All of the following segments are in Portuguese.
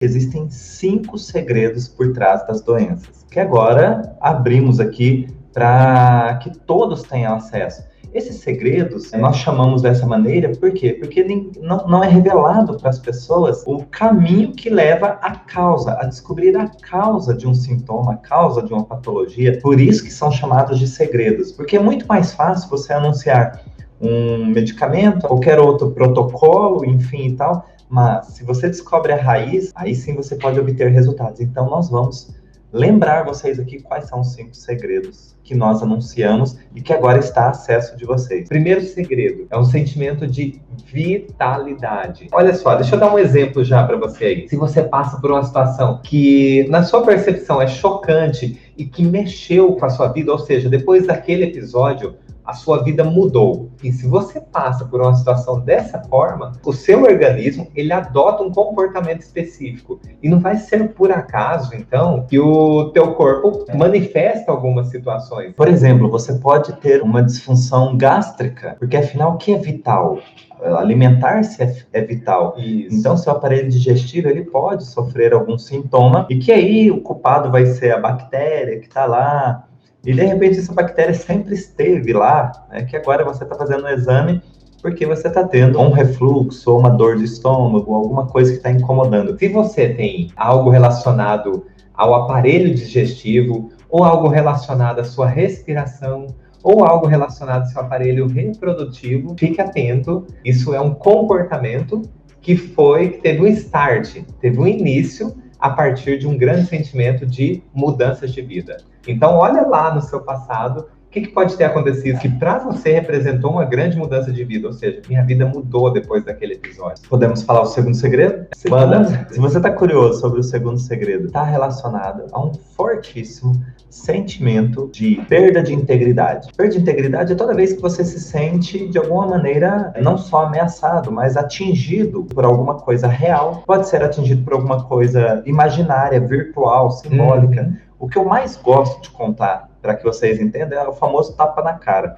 Existem 5 segredos por trás das doenças, que agora abrimos aqui para que todos tenham acesso. Esses segredos, nós chamamos dessa maneira, por quê? Porque não é revelado para as pessoas o caminho que leva à causa, a descobrir a causa de um sintoma, a causa de uma patologia. Por isso que são chamados de segredos, porque é muito mais fácil você anunciar um medicamento, qualquer outro protocolo, enfim e tal, mas se você descobre a raiz, aí sim você pode obter resultados. Então nós vamos lembrar vocês aqui quais são os 5 segredos que nós anunciamos e que agora está a acesso de vocês. Primeiro segredo é um sentimento de vitalidade. Olha só, deixa eu dar um exemplo já para você aí. Se você passa por uma situação que na sua percepção é chocante e que mexeu com a sua vida, ou seja, depois daquele episódio, a sua vida mudou. E se você passa por uma situação dessa forma, o seu organismo, ele adota um comportamento específico. E não vai ser por acaso, então, que o teu corpo manifesta algumas situações. Por exemplo, você pode ter uma disfunção gástrica, porque afinal, o que é vital? Alimentar-se é vital. Isso. Então, seu aparelho digestivo, ele pode sofrer algum sintoma, e que aí o culpado vai ser a bactéria que está lá. E de repente essa bactéria sempre esteve lá, né? Que agora você está fazendo um exame porque você está tendo um refluxo, ou uma dor de estômago, alguma coisa que está incomodando. Se você tem algo relacionado ao aparelho digestivo, ou algo relacionado à sua respiração, ou algo relacionado ao seu aparelho reprodutivo, fique atento. Isso é um comportamento que teve um start, teve um início a partir de um grande sentimento de mudanças de vida. Então, olha lá no seu passado, o que pode ter acontecido que para você representou uma grande mudança de vida, ou seja, minha vida mudou depois daquele episódio. Podemos falar o segundo segredo? Manda. Se você está curioso sobre o segundo segredo, está relacionado a um fortíssimo sentimento de perda de integridade. Perda de integridade é toda vez que você se sente, de alguma maneira, não só ameaçado, mas atingido por alguma coisa real. Pode ser atingido por alguma coisa imaginária, virtual, simbólica. O que eu mais gosto de contar, para que vocês entendam, é o famoso tapa na cara.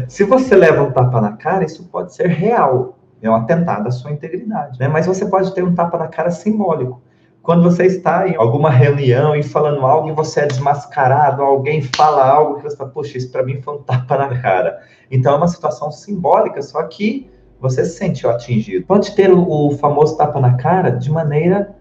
Se você leva um tapa na cara, isso pode ser real. É um atentado à sua integridade, né? Mas você pode ter um tapa na cara simbólico. Quando você está em alguma reunião e falando algo e você é desmascarado, alguém fala algo que você fala, poxa, isso para mim foi um tapa na cara. Então é uma situação simbólica, só que você se sentiu atingido. Pode ter o famoso tapa na cara de maneira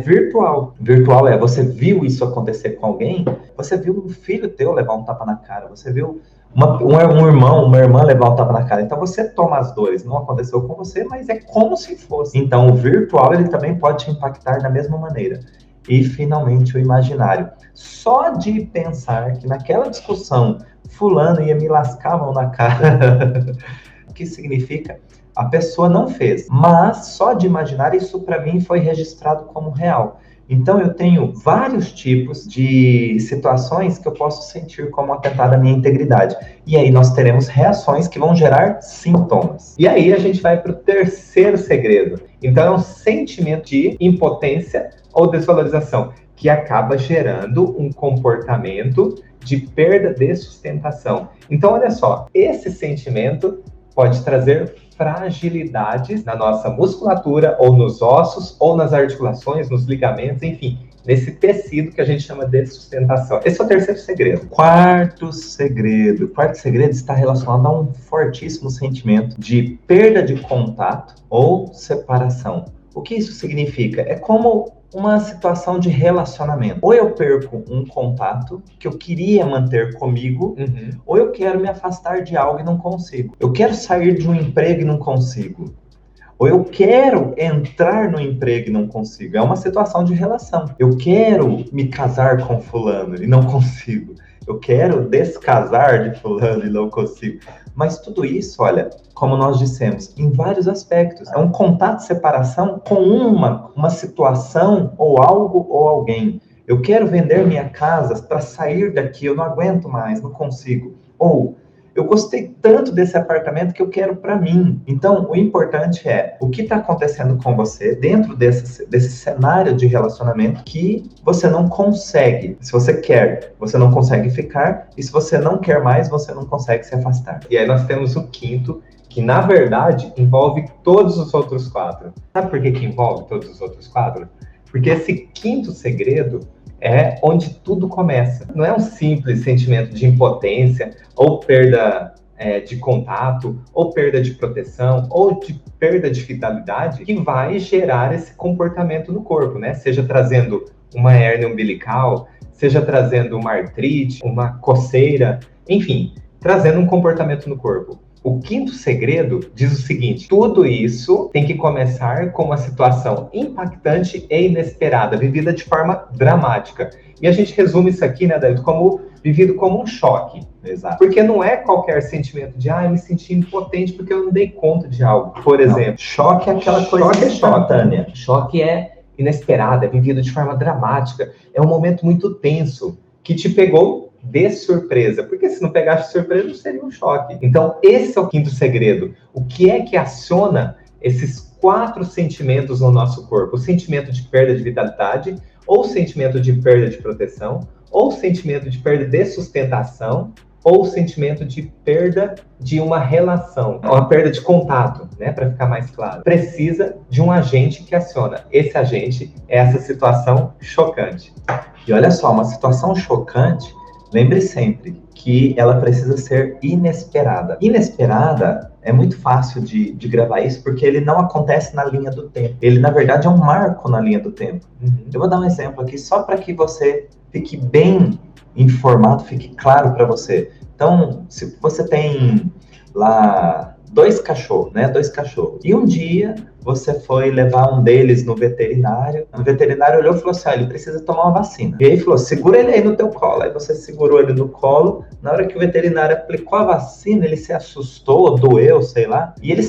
virtual. Virtual é, você viu isso acontecer com alguém, você viu um filho teu levar um tapa na cara, você viu um irmão, uma irmã levar um tapa na cara. Então você toma as dores. Não aconteceu com você, mas é como se fosse. Então o virtual, ele também pode te impactar da mesma maneira. E finalmente o imaginário. Só de pensar que naquela discussão fulano ia me lascar a mão na cara, o que significa? A pessoa não fez, mas só de imaginar isso para mim foi registrado como real. Então eu tenho vários tipos de situações que eu posso sentir como atentado à minha integridade. E aí nós teremos reações que vão gerar sintomas. E aí a gente vai para o terceiro segredo. Então é um sentimento de impotência ou desvalorização, que acaba gerando um comportamento de perda de sustentação. Então olha só, esse sentimento pode trazer fragilidades na nossa musculatura, ou nos ossos, ou nas articulações, nos ligamentos, enfim, nesse tecido que a gente chama de sustentação. Esse é o terceiro segredo. Quarto segredo está relacionado a um fortíssimo sentimento de perda de contato ou separação. O que isso significa? É como uma situação de relacionamento. Ou eu perco um contato que eu queria manter comigo, ou eu quero me afastar de algo e não consigo. Eu quero sair de um emprego e não consigo. Ou eu quero entrar no emprego e não consigo. É uma situação de relação. Eu quero me casar com fulano e não consigo. Eu quero descasar de fulano e não consigo. Mas tudo isso, olha, como nós dissemos, em vários aspectos. É um contato de separação com uma situação ou algo ou alguém. Eu quero vender minha casa para sair daqui, eu não aguento mais, não consigo. Ou eu gostei tanto desse apartamento que eu quero para mim. Então, o importante é o que está acontecendo com você dentro desse cenário de relacionamento que você não consegue. Se você quer, você não consegue ficar. E se você não quer mais, você não consegue se afastar. E aí nós temos o quinto, que na verdade envolve todos os outros 4. Sabe por que envolve todos os outros 4? Porque esse quinto segredo é onde tudo começa. Não é um simples sentimento de impotência ou perda de contato, ou perda de proteção, ou de perda de vitalidade que vai gerar esse comportamento no corpo, né? Seja trazendo uma hérnia umbilical, seja trazendo uma artrite, uma coceira, enfim, trazendo um comportamento no corpo. O quinto segredo diz o seguinte: tudo isso tem que começar com uma situação impactante e inesperada, vivida de forma dramática. E a gente resume isso aqui, né, David, como vivido como um choque. Exato. Porque não é qualquer sentimento de, eu me senti impotente porque eu não dei conta de algo. Por exemplo, choque é aquela coisa instantânea. Choque é inesperado, é vivido de forma dramática. É um momento muito tenso que te pegou de surpresa, porque se não pegasse de surpresa, não seria um choque. Então, esse é o quinto segredo. O que é que aciona esses 4 sentimentos no nosso corpo? O sentimento de perda de vitalidade, ou o sentimento de perda de proteção, ou o sentimento de perda de sustentação, ou o sentimento de perda de uma relação, uma perda de contato, né, para ficar mais claro. Precisa de um agente que aciona. Esse agente é essa situação chocante. E olha só, uma situação chocante, lembre sempre que ela precisa ser inesperada. Inesperada é muito fácil de gravar isso, porque ele não acontece na linha do tempo. Ele, na verdade, é um marco na linha do tempo. Eu vou dar um exemplo aqui, só para que você fique bem informado, fique claro para você. Então, se você tem lá 2 cachorros, né? 2 cachorros. E um dia você foi levar um deles no veterinário. O veterinário olhou e falou assim: ele precisa tomar uma vacina. E aí falou: segura ele aí no teu colo. Aí você segurou ele no colo. Na hora que o veterinário aplicou a vacina, ele se assustou, doeu, sei lá. E ele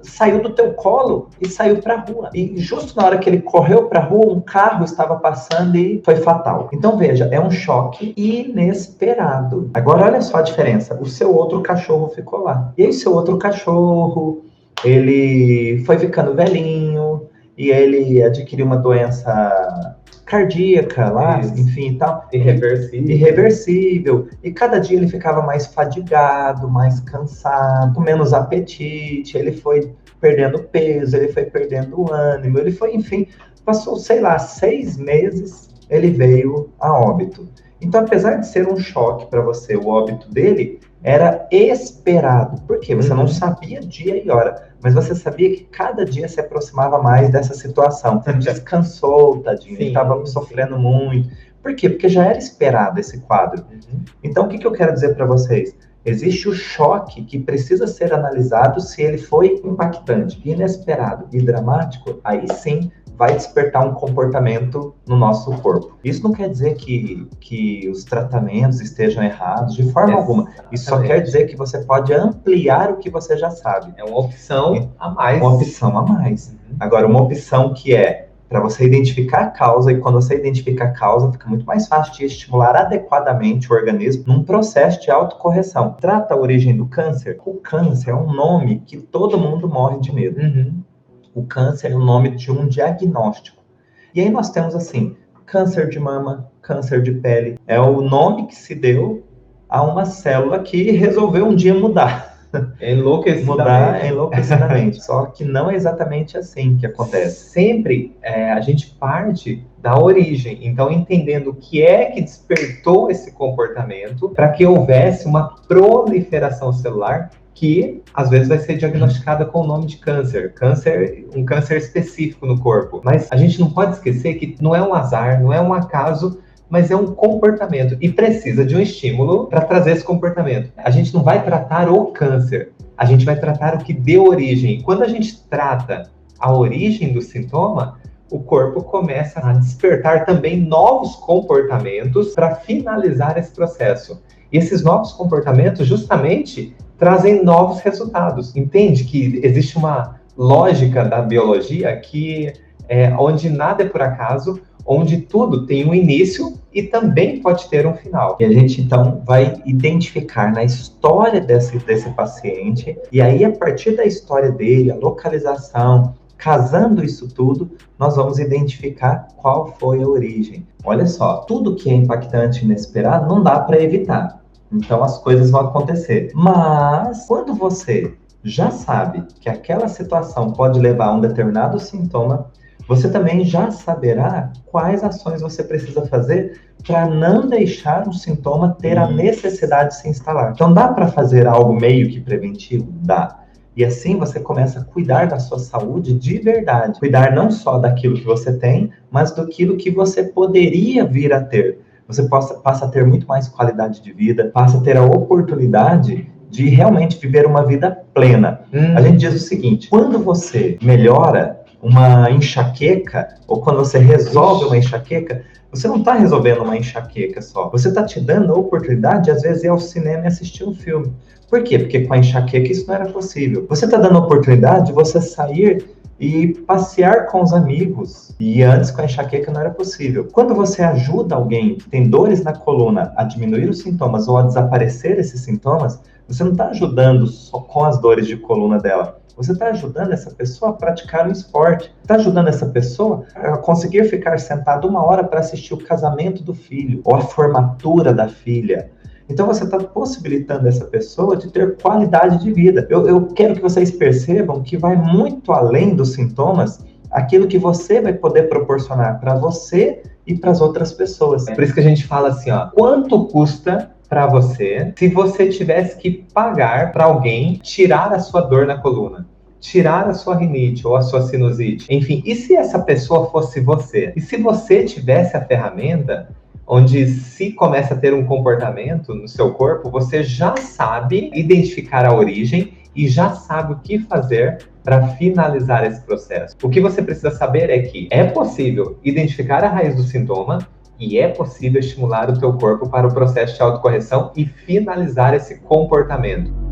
saiu do teu colo e saiu pra rua. E justo na hora que ele correu pra rua, um carro estava passando e foi fatal. Então veja, é um choque inesperado. Agora olha só a diferença. O seu outro cachorro ficou lá. E aí o seu outro cachorro, ele foi ficando velhinho e ele adquiriu uma doença cardíaca lá, enfim e tal. Irreversível. E cada dia ele ficava mais fadigado, mais cansado, com menos apetite, ele foi perdendo peso, ele foi perdendo ânimo, ele foi, enfim, passou, sei lá, 6 meses, ele veio a óbito. Então, apesar de ser um choque para você, o óbito dele era esperado. Por quê? Você não sabia dia e hora, mas você sabia que cada dia se aproximava mais dessa situação. Você descansou, tadinho, ele estava sofrendo muito. Por quê? Porque já era esperado esse quadro. Então, o que eu quero dizer para vocês? Existe o choque que precisa ser analisado se ele foi impactante, inesperado e dramático, aí sim vai despertar um comportamento no nosso corpo. Isso não quer dizer que os tratamentos estejam errados, de forma alguma. Isso só quer dizer que você pode ampliar o que você já sabe. É uma opção a mais. Uma opção a mais. Agora, uma opção que é para você identificar a causa, e quando você identifica a causa, fica muito mais fácil de estimular adequadamente o organismo num processo de autocorreção. Trata a origem do câncer. O câncer é um nome que todo mundo morre de medo. O câncer é o nome de um diagnóstico. E aí nós temos assim, câncer de mama, câncer de pele. É o nome que se deu a uma célula que resolveu um dia mudar. Enlouquecidamente. Só que não é exatamente assim que acontece. Sempre a gente parte da origem. Então, entendendo o que é que despertou esse comportamento para que houvesse uma proliferação celular que, às vezes, vai ser diagnosticada com o nome de câncer. Um câncer específico no corpo. Mas a gente não pode esquecer que não é um azar, não é um acaso, mas é um comportamento e precisa de um estímulo para trazer esse comportamento. A gente não vai tratar o câncer, a gente vai tratar o que deu origem. Quando a gente trata a origem do sintoma, o corpo começa a despertar também novos comportamentos para finalizar esse processo. E esses novos comportamentos, justamente, trazem novos resultados. Entende que existe uma lógica da biologia que onde nada é por acaso, onde tudo tem um início e também pode ter um final. E a gente, então, vai identificar na história desse paciente, e aí, a partir da história dele, a localização, casando isso tudo, nós vamos identificar qual foi a origem. Olha só, tudo que é impactante e inesperado não dá para evitar. Então, as coisas vão acontecer. Mas, quando você já sabe que aquela situação pode levar a um determinado sintoma, você também já saberá quais ações você precisa fazer para não deixar um sintoma ter a necessidade de se instalar. Então, dá para fazer algo meio que preventivo? Dá. E assim você começa a cuidar da sua saúde de verdade. Cuidar não só daquilo que você tem, mas daquilo que você poderia vir a ter. Você passa a ter muito mais qualidade de vida, passa a ter a oportunidade de realmente viver uma vida plena. A gente diz o seguinte: quando você melhora uma enxaqueca, ou quando você resolve uma enxaqueca, você não está resolvendo uma enxaqueca só. Você está te dando a oportunidade de, às vezes, ir ao cinema e assistir um filme. Por quê? Porque com a enxaqueca isso não era possível. Você está dando a oportunidade de você sair e passear com os amigos. E antes, com a enxaqueca, não era possível. Quando você ajuda alguém que tem dores na coluna a diminuir os sintomas ou a desaparecer esses sintomas, você não está ajudando só com as dores de coluna dela. Você está ajudando essa pessoa a praticar um esporte. Está ajudando essa pessoa a conseguir ficar sentado 1 hora para assistir o casamento do filho ou a formatura da filha. Então você está possibilitando essa pessoa de ter qualidade de vida. Eu quero que vocês percebam que vai muito além dos sintomas aquilo que você vai poder proporcionar para você e para as outras pessoas. Por isso que a gente fala assim, ó, quanto custa para você se você tivesse que pagar para alguém tirar a sua dor na coluna? Tirar a sua rinite ou a sua sinusite? Enfim, e se essa pessoa fosse você? E se você tivesse a ferramenta onde se começa a ter um comportamento no seu corpo, você já sabe identificar a origem e já sabe o que fazer para finalizar esse processo. O que você precisa saber é que é possível identificar a raiz do sintoma e é possível estimular o teu corpo para o processo de autocorreção e finalizar esse comportamento.